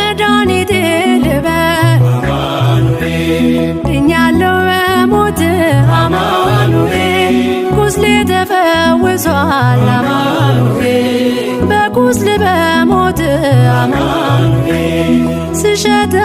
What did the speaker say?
መድኃኒቴ ልበል ድኛለሁ በሞት አማኑኤል ቁስሌ ተፈውሷል አማኑኤል በቁስል በሞት አማኑኤል ስሸት